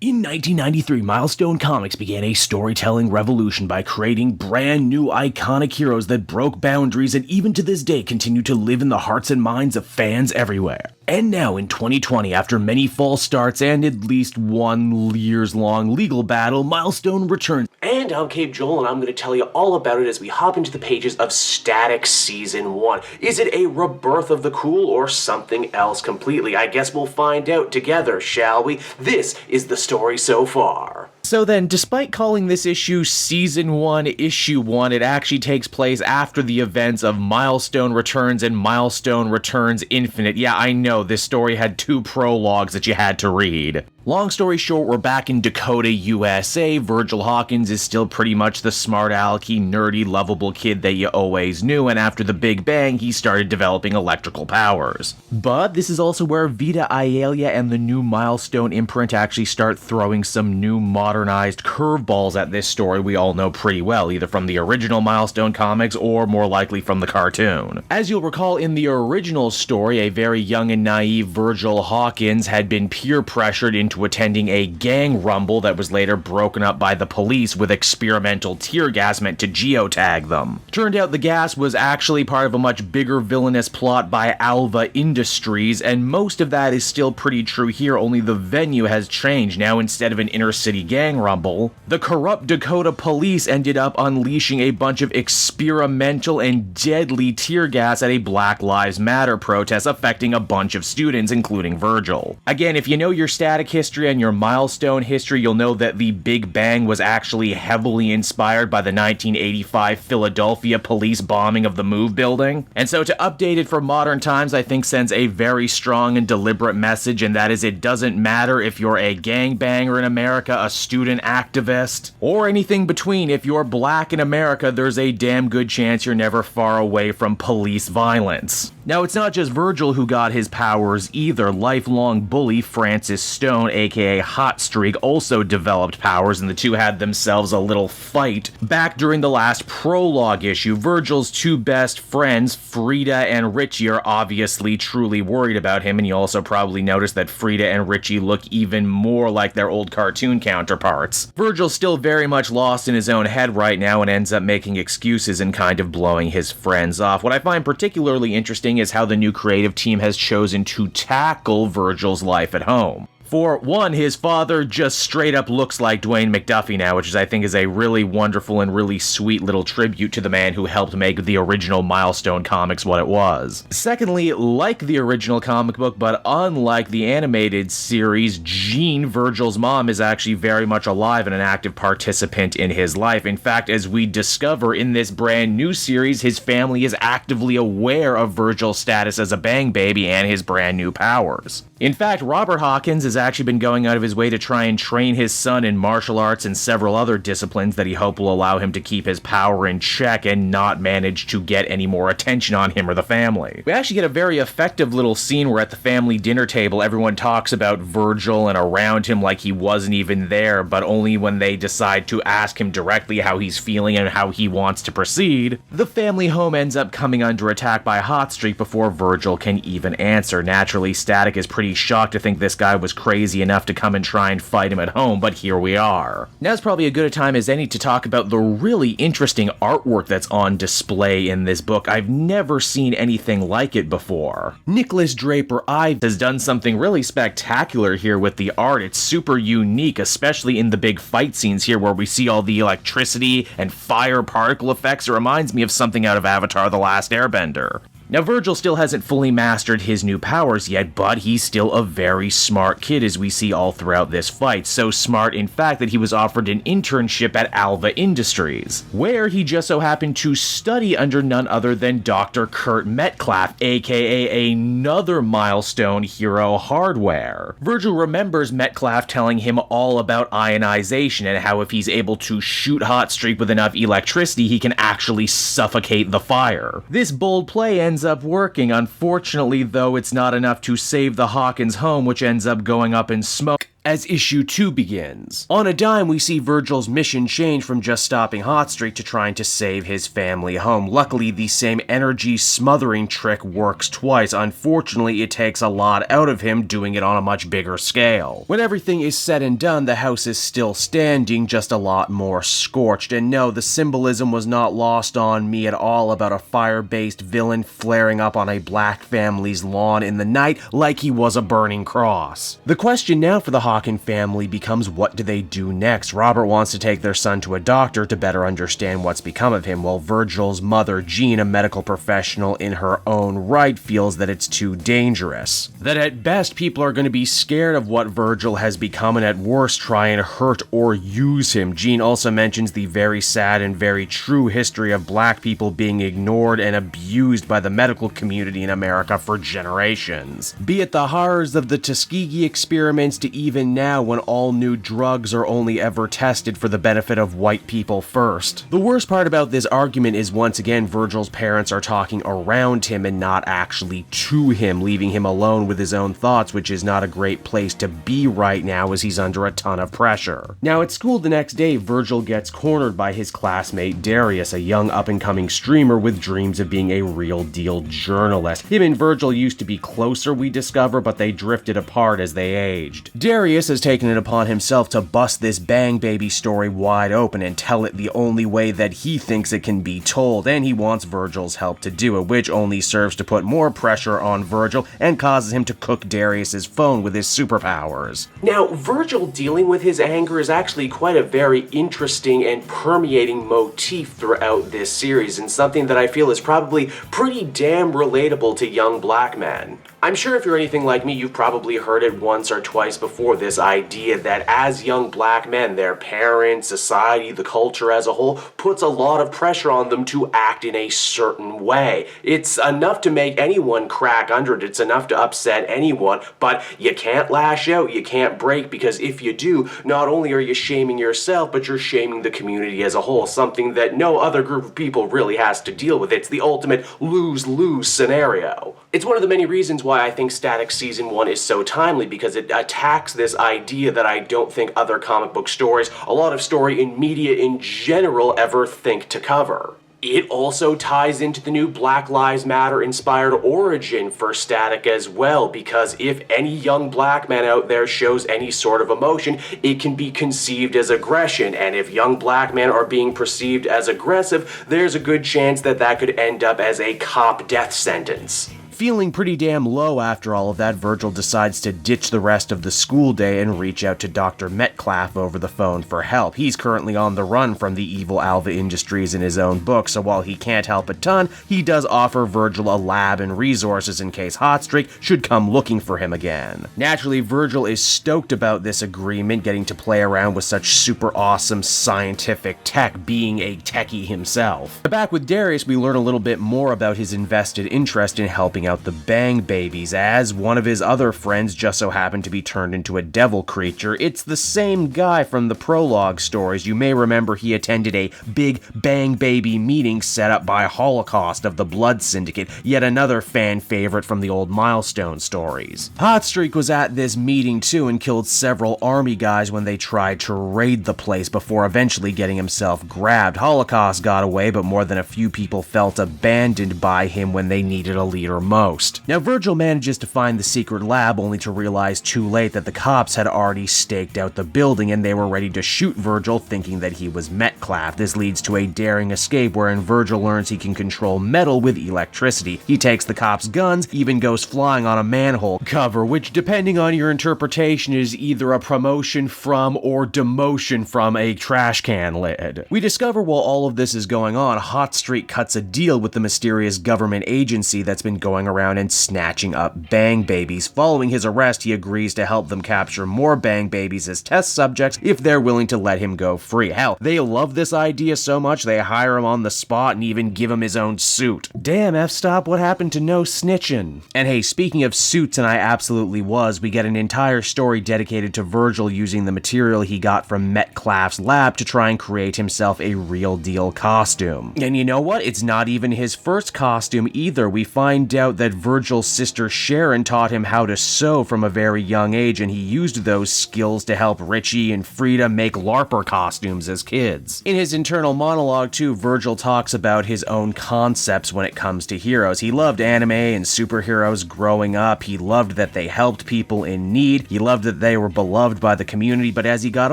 In 1993, Milestone Comics began a storytelling revolution by creating brand new iconic heroes that broke boundaries and even to this day continue to live in the hearts and minds of fans everywhere. And now in 2020, after many false starts and at least one years-long legal battle, Milestone returns. And I'm Cape Joel, and I'm going to tell you all about it as we hop into the pages of Static Season 1. Is it a rebirth of the cool or something else completely? I guess we'll find out together, shall we? This is the story so far. So then, despite calling this issue Season 1, Issue 1, it actually takes place after the events of Milestone Returns and Milestone Returns Infinite. Yeah, I know, this story had 2 prologues that you had to read. Long story short, we're back in Dakota, USA. Virgil Hawkins is still pretty much the smart alecky, nerdy, lovable kid that you always knew, and after the Big Bang, he started developing electrical powers. But this is also where Vita Ayala and the new Milestone imprint actually start throwing some new modernized curveballs at this story we all know pretty well, either from the original Milestone comics or more likely from the cartoon. As you'll recall, in the original story, a very young and naive Virgil Hawkins had been peer pressured into attending a gang rumble that was later broken up by the police with experimental tear gas meant to geotag them. Turned out the gas was actually part of a much bigger villainous plot by Alva Industries, and most of that is still pretty true here, only the venue has changed. Now instead of an inner city gang rumble, the corrupt Dakota police ended up unleashing a bunch of experimental and deadly tear gas at a Black Lives Matter protest affecting a bunch of students, including Virgil. Again, if you know your Static history and your Milestone history, you'll know that the Big Bang was actually heavily inspired by the 1985 Philadelphia police bombing of the Move building. And so to update it for modern times, I think sends a very strong and deliberate message, and that is it doesn't matter if you're a gangbanger in America, a student activist, or anything between. If you're black in America, there's a damn good chance you're never far away from police violence. Now, it's not just Virgil who got his powers either. Lifelong bully Francis Stone, aka Hot Streak, also developed powers, and the two had themselves a little fight. Back during the last prologue issue, Virgil's 2 best friends, Frida and Richie, are obviously truly worried about him, and you also probably noticed that Frida and Richie look even more like their old cartoon counterparts. Virgil's still very much lost in his own head right now and ends up making excuses and kind of blowing his friends off. What I find particularly interesting is how the new creative team has chosen to tackle Virgil's life at home. For one, his father just straight up looks like Dwayne McDuffie now, which I think is a really wonderful and really sweet little tribute to the man who helped make the original Milestone comics what it was. Secondly, like the original comic book, but unlike the animated series, Jean, Virgil's mom, is actually very much alive and an active participant in his life. In fact, as we discover in this brand new series, his family is actively aware of Virgil's status as a bang baby and his brand new powers. In fact, Robert Hawkins has actually been going out of his way to try and train his son in martial arts and several other disciplines that he hopes will allow him to keep his power in check and not manage to get any more attention on him or the family. We actually get a very effective little scene where at the family dinner table everyone talks about Virgil and around him like he wasn't even there, but only when they decide to ask him directly how he's feeling and how he wants to proceed, the family home ends up coming under attack by Hot Streak before Virgil can even answer. Naturally, Static is pretty shocked to think this guy was crazy enough to come and try and fight him at home, but here we are. Now's probably as good a time as any to talk about the really interesting artwork that's on display in this book. I've never seen anything like it before. Nicholas Draper Ives has done something really spectacular here with the art. It's super unique, especially in the big fight scenes here where we see all the electricity and fire particle effects. It reminds me of something out of Avatar: The Last Airbender. Now, Virgil still hasn't fully mastered his new powers yet, but he's still a very smart kid, as we see all throughout this fight. So smart, in fact, that he was offered an internship at Alva Industries, where he just so happened to study under none other than Dr. Kurt Metcalf, aka another Milestone hero, Hardware. Virgil remembers Metcalf telling him all about ionization and how if he's able to shoot Hot Streak with enough electricity, he can actually suffocate the fire. This bold play ends up working. Unfortunately, though, it's not enough to save the Hawkins home, which ends up going up in smoke as issue 2 begins. On a dime, we see Virgil's mission change from just stopping Hotstreak to trying to save his family home. Luckily, the same energy smothering trick works twice. Unfortunately, it takes a lot out of him, doing it on a much bigger scale. When everything is said and done, the house is still standing, just a lot more scorched. And no, the symbolism was not lost on me at all about a fire-based villain flaring up on a black family's lawn in the night like he was a burning cross. The question now for the Hawkins family becomes, what do they do next? Robert wants to take their son to a doctor to better understand what's become of him, while Virgil's mother, Jean, a medical professional in her own right, feels that it's too dangerous. That at best, people are going to be scared of what Virgil has become, and at worst, try and hurt or use him. Jean also mentions the very sad and very true history of black people being ignored and abused by the medical community in America for generations. Be it the horrors of the Tuskegee experiments to even now when all new drugs are only ever tested for the benefit of white people first. The worst part about this argument is, once again, Virgil's parents are talking around him and not actually to him, leaving him alone with his own thoughts, which is not a great place to be right now as he's under a ton of pressure. Now at school the next day, Virgil gets cornered by his classmate Darius, a young up-and-coming streamer with dreams of being a real-deal journalist. Him and Virgil used to be closer, we discover, but they drifted apart as they aged. Darius has taken it upon himself to bust this Bang Baby story wide open and tell it the only way that he thinks it can be told, and he wants Virgil's help to do it, which only serves to put more pressure on Virgil and causes him to cook Darius's phone with his superpowers. Now, Virgil dealing with his anger is actually quite a very interesting and permeating motif throughout this series, and something that I feel is probably pretty damn relatable to young black men. I'm sure if you're anything like me, you've probably heard it once or twice before, this idea that as young black men, their parents, society, the culture as a whole, puts a lot of pressure on them to act in a certain way. It's enough to make anyone crack under it, it's enough to upset anyone, but you can't lash out, you can't break, because if you do, not only are you shaming yourself, but you're shaming the community as a whole, something that no other group of people really has to deal with. It's the ultimate lose-lose scenario. It's one of the many reasons why I think Static Season 1 is so timely, because it attacks this idea that I don't think other comic book stories, a lot of story in media in general, ever think to cover. It also ties into the new Black Lives Matter inspired origin for Static as well, because if any young black man out there shows any sort of emotion, it can be conceived as aggression, and if young black men are being perceived as aggressive, there's a good chance that that could end up as a cop death sentence. Feeling pretty damn low after all of that, Virgil decides to ditch the rest of the school day and reach out to Dr. Metcalf over the phone for help. He's currently on the run from the evil Alva Industries in his own book, so while he can't help a ton, he does offer Virgil a lab and resources in case Hotstreak should come looking for him again. Naturally, Virgil is stoked about this agreement, getting to play around with such super awesome scientific tech, being a techie himself. Back with Darius, we learn a little bit more about his invested interest in helping out the Bang Babies, as one of his other friends just so happened to be turned into a devil creature. It's the same guy from the prologue stories. You may remember he attended a big Bang Baby meeting set up by Holocaust of the Blood Syndicate, yet another fan favorite from the old Milestone stories. Hotstreak was at this meeting too and killed several army guys when they tried to raid the place before eventually getting himself grabbed. Holocaust got away, but more than a few people felt abandoned by him when they needed a leader most. Now, Virgil manages to find the secret lab, only to realize too late that the cops had already staked out the building and they were ready to shoot Virgil, thinking that he was Metcalf. This leads to a daring escape wherein Virgil learns he can control metal with electricity. He takes the cops' guns, even goes flying on a manhole cover, which, depending on your interpretation, is either a promotion from or demotion from a trash can lid. We discover while all of this is going on, Hotstreak cuts a deal with the mysterious government agency that's been going around and snatching up Bang Babies. Following his arrest, he agrees to help them capture more Bang Babies as test subjects if they're willing to let him go free. Hell, they love this idea so much they hire him on the spot and even give him his own suit. Damn, F-stop, what happened to no snitching? And hey, speaking of suits, and I absolutely was, we get an entire story dedicated to Virgil using the material he got from Metcalf's lab to try and create himself a real deal costume. And you know what? It's not even his first costume either. We find out out that Virgil's sister Sharon taught him how to sew from a very young age, and he used those skills to help Richie and Frida make LARPer costumes as kids. In his internal monologue too, Virgil talks about his own concepts when it comes to heroes. He loved anime and superheroes growing up. He loved that they helped people in need. He loved that they were beloved by the community, but as he got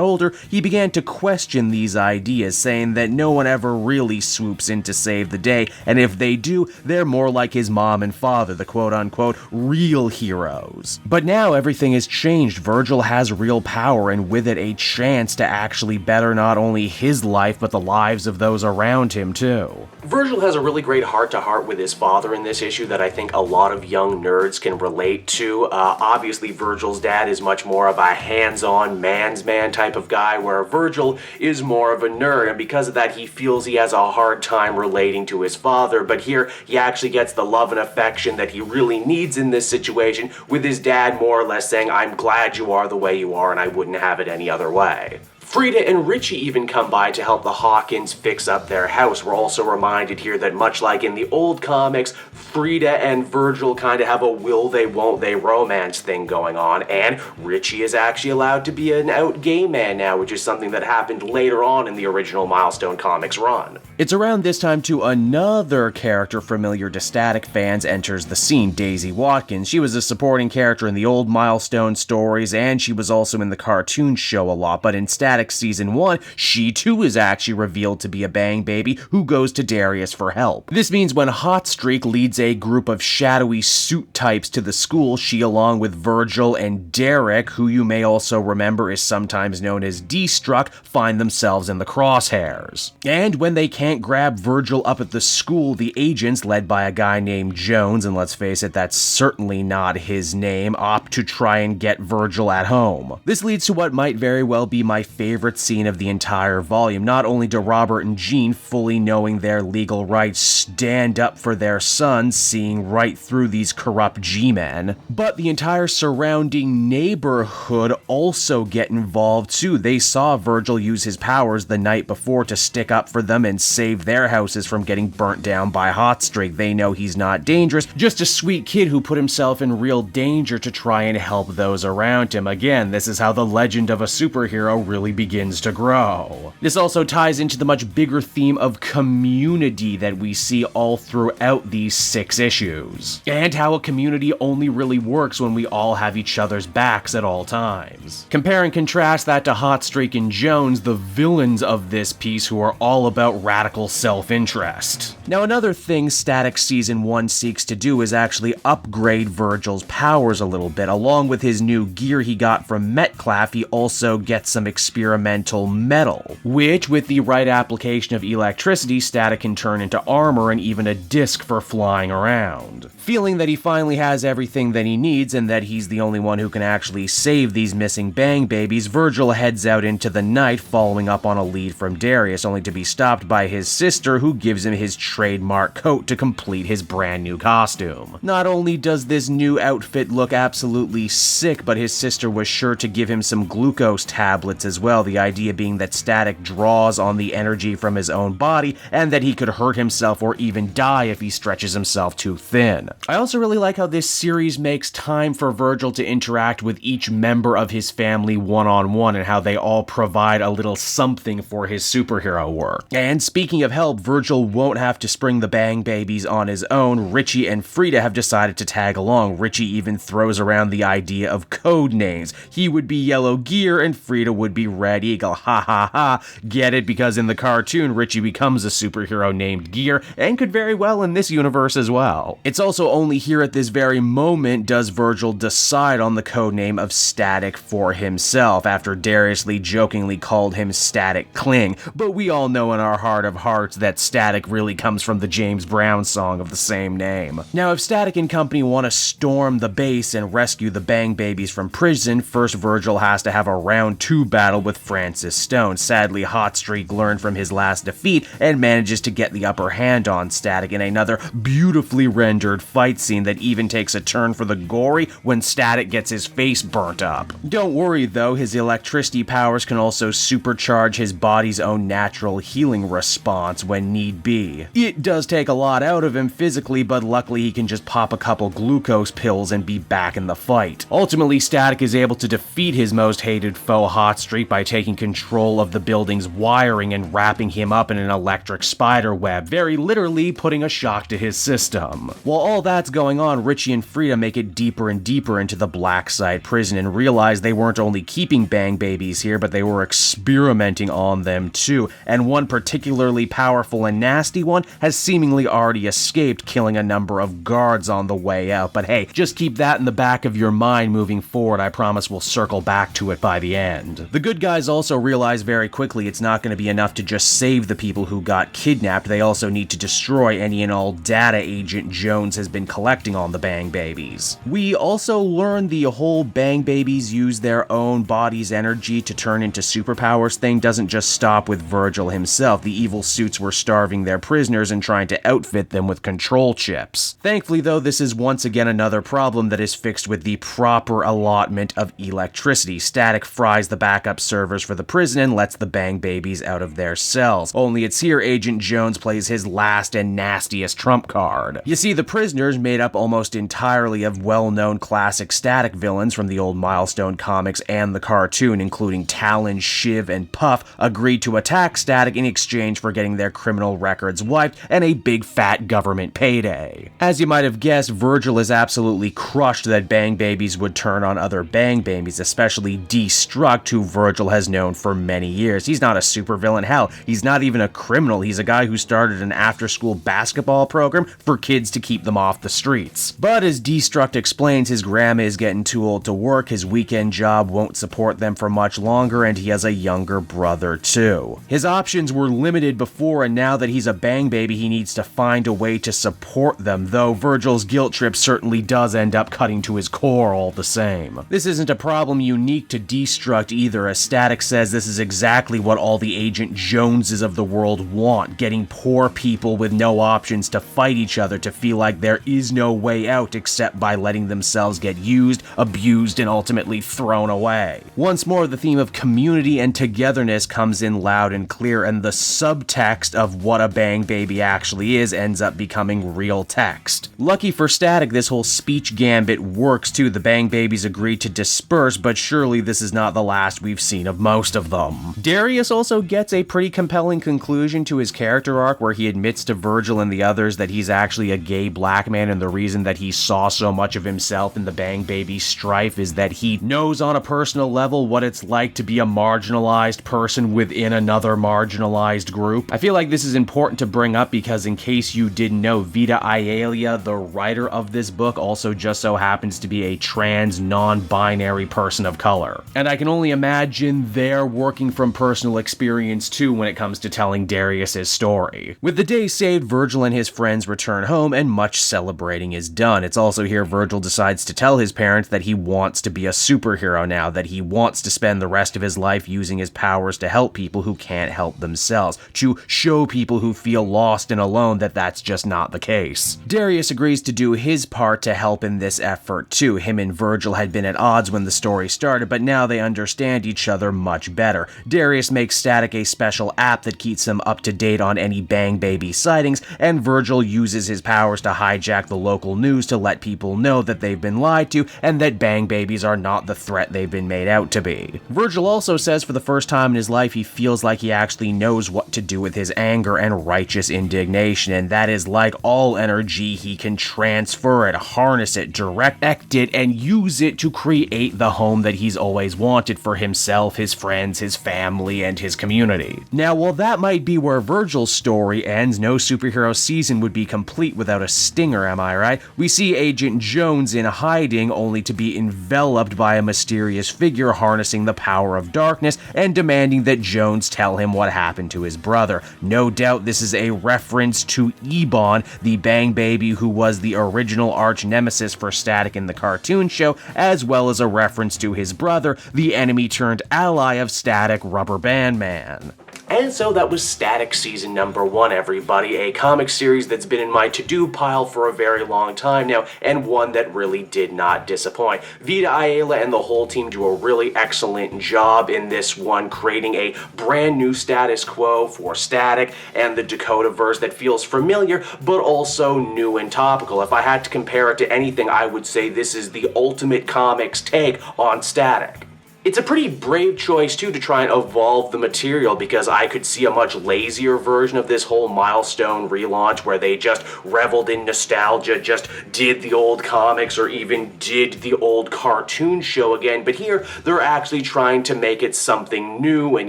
older, he began to question these ideas, saying that no one ever really swoops in to save the day, and if they do, they're more like his mom and father, the quote-unquote real heroes. But now everything has changed. Virgil has real power, and with it a chance to actually better not only his life, but the lives of those around him too. Virgil has a really great heart-to-heart with his father in this issue that I think a lot of young nerds can relate to. Obviously, Virgil's dad is much more of a hands-on man's man type of guy, where Virgil is more of a nerd, and because of that, he feels he has a hard time relating to his father, but here he actually gets the love and affection that he really needs in this situation, with his dad more or less saying, "I'm glad you are the way you are, and I wouldn't have it any other way." Frida and Richie even come by to help the Hawkins fix up their house. We're also reminded here that much like in the old comics, Frida and Virgil kind of have a will they won't they romance thing going on, and Richie is actually allowed to be an out gay man now, which is something that happened later on in the original Milestone Comics run. It's around this time too another character familiar to Static fans enters the scene, Daisy Watkins. She was a supporting character in the old Milestone stories, and she was also in the cartoon show a lot, but in Static Season 1, she too is actually revealed to be a bang baby who goes to Darius for help. This means when Hotstreak leads a group of shadowy suit types to the school, she along with Virgil and Derek, who you may also remember is sometimes known as Destruct, find themselves in the crosshairs. And when they can't grab Virgil up at the school, the agents, led by a guy named Jones, and let's face it, that's certainly not his name, opt to try and get Virgil at home. This leads to what might very well be my favorite scene of the entire volume. Not only do Robert and Jean, fully knowing their legal rights, stand up for their sons, seeing right through these corrupt G-men, but the entire surrounding neighborhood also get involved too. They saw Virgil use his powers the night before to stick up for them and save their houses from getting burnt down by Hotstreak. They know he's not dangerous, just a sweet kid who put himself in real danger to try and help those around him. Again, this is how the legend of a superhero really begins to grow. This also ties into the much bigger theme of community that we see all throughout these 6 issues, and how a community only really works when we all have each other's backs at all times. Compare and contrast that to Hotstreak and Jones, the villains of this piece, who are all about radical self-interest. Now, another thing Static Season 1 seeks to do is actually upgrade Virgil's powers a little bit. Along with his new gear he got from Metcalf, he also gets some experimental metal, which, with the right application of electricity, Static can turn into armor and even a disc for flying around. Feeling that he finally has everything that he needs and that he's the only one who can actually save these missing bang babies, Virgil heads out into the night, following up on a lead from Darius, only to be stopped by his sister, who gives him his trademark coat to complete his brand new costume. Not only does this new outfit look absolutely sick, but his sister was sure to give him some glucose tablets as well, the idea being that Static draws on the energy from his own body, and that he could hurt himself or even die if he stretches himself too thin. I also really like how this series makes time for Virgil to interact with each member of his family one-on-one, and how they all provide a little something for his superhero work. And speaking of help, Virgil won't have to spring the bang babies on his own. Richie and Frida have decided to tag along. Richie even throws around the idea of code names. He would be Yellow Gear and Frida would be Red Eagle. Ha ha ha. Get it? Because in the cartoon, Richie becomes a superhero named Gear, and could very well in this universe as well. It's also only here at this very moment does Virgil decide on the codename of Static for himself, after Darius Lee jokingly called him Static Kling, but we all know in our heart of hearts that Static really comes from the James Brown song of the same name. Now, if Static and company want to storm the base and rescue the bang babies from prison, first Virgil has to have a round 2 battle with Francis Stone. Sadly, Hotstreak learned from his last defeat and manages to get the upper hand on Static in another beautifully rendered fight scene that even takes a turn for the gory when Static gets his face burnt up. Don't worry though, his electricity powers can also supercharge his body's own natural healing response, response when need be. It does take a lot out of him physically, but luckily he can just pop a couple glucose pills and be back in the fight. Ultimately, Static is able to defeat his most hated foe, Hotstreak, by taking control of the building's wiring and wrapping him up in an electric spider web, very literally putting a shock to his system. While all that's going on, Richie and Frida make it deeper and deeper into the Black Site prison and realize they weren't only keeping bang babies here, but they were experimenting on them too, and one particularly powerful and nasty one has seemingly already escaped, killing a number of guards on the way out. But hey, just keep that in the back of your mind moving forward. I promise we'll circle back to it by the end. The good guys also realize very quickly it's not going to be enough to just save the people who got kidnapped. They also need to destroy any and all data Agent Jones has been collecting on the bang babies. We also learn the whole bang babies use their own body's energy to turn into superpowers thing doesn't just stop with Virgil himself. The evil suits were starving their prisoners and trying to outfit them with control chips. Thankfully though, this is once again another problem that is fixed with the proper allotment of electricity. Static fries the backup servers for the prison and lets the bang babies out of their cells. Only it's here Agent Jones plays his last and nastiest trump card. You see, the prisoners, made up almost entirely of well-known classic Static villains from the old Milestone comics and the cartoon, including Talon, Shiv, and Puff, agreed to attack Static in exchange for getting their criminal records wiped and a big fat government payday. As you might have guessed, Virgil is absolutely crushed that bang babies would turn on other bang babies, especially Destruct, who Virgil has known for many years. He's not a supervillain, hell, he's not even a criminal. He's a guy who started an after-school basketball program for kids to keep them off the streets. But as Destruct explains, his grandma is getting too old to work, his weekend job won't support them for much longer, and he has a younger brother too. His options were limited before, and now that he's a bang baby, he needs to find a way to support them, though Virgil's guilt trip certainly does end up cutting to his core all the same. This isn't a problem unique to Destruct either, as Static says this is exactly what all the Agent Joneses of the world want, getting poor people with no options to fight each other to feel like there is no way out except by letting themselves get used, abused, and ultimately thrown away. Once more, the theme of community and togetherness comes in loud and clear, and the subtext of what a bang baby actually is ends up becoming real text. Lucky for Static, this whole speech gambit works too. The bang babies agree to disperse, but surely this is not the last we've seen of most of them. Darius also gets a pretty compelling conclusion to his character arc, where he admits to Virgil and the others that he's actually a gay black man, and the reason that he saw so much of himself in the bang baby strife is that he knows on a personal level what it's like to be a marginalized person within another marginalized group. I feel like this is important to bring up because, in case you didn't know, Vita Ayala, the writer of this book, also just so happens to be a trans, non-binary person of color. And I can only imagine they're working from personal experience too when it comes to telling Darius's story. With the day saved, Virgil and his friends return home and much celebrating is done. It's also here Virgil decides to tell his parents that he wants to be a superhero now, that he wants to spend the rest of his life using his powers to help people who can't help themselves, to show people who feel lost and alone that that's just not the case. Darius agrees to do his part to help in this effort too. Him and Virgil had been at odds when the story started, but now they understand each other much better. Darius makes Static a special app that keeps him up to date on any bang baby sightings, and Virgil uses his powers to hijack the local news to let people know that they've been lied to and that bang babies are not the threat they've been made out to be. Virgil also says for the first time in his life he feels like he actually knows what to do with his anger and righteous indignation, and that is, like all energy, he can transfer it, harness it, direct it, and use it to create the home that he's always wanted for himself, his friends, his family, and his community. Now, while that might be where Virgil's story ends, no superhero season would be complete without a stinger, am I right? We see Agent Jones in hiding, only to be enveloped by a mysterious figure harnessing the power of darkness and demanding that Jones tell him what happened to his brother. No doubt this is a reference to Ebon, the bang baby who was the original arch nemesis for Static in the cartoon show, as well as a reference to his brother, the enemy turned ally of Static, Rubber Band Man. And so that was Static Season number 1, everybody, a comic series that's been in my to-do pile for a very long time now, and one that really did not disappoint. Vita Ayala and the whole team do a really excellent job in this one, creating a brand new status quo for Static and the Dakota verse that feels familiar, but also new and topical. If I had to compare it to anything, I would say this is the Ultimate Comics take on Static. It's a pretty brave choice, too, to try and evolve the material, because I could see a much lazier version of this whole Milestone relaunch where they just reveled in nostalgia, just did the old comics or even did the old cartoon show again. But here, they're actually trying to make it something new and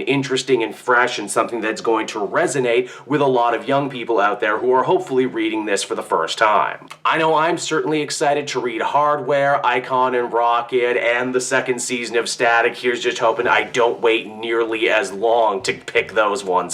interesting and fresh, and something that's going to resonate with a lot of young people out there who are hopefully reading this for the first time. I know I'm certainly excited to read Hardware, Icon and Rocket, and the second season of Static. Here's just hoping I don't wait nearly as long to pick those ones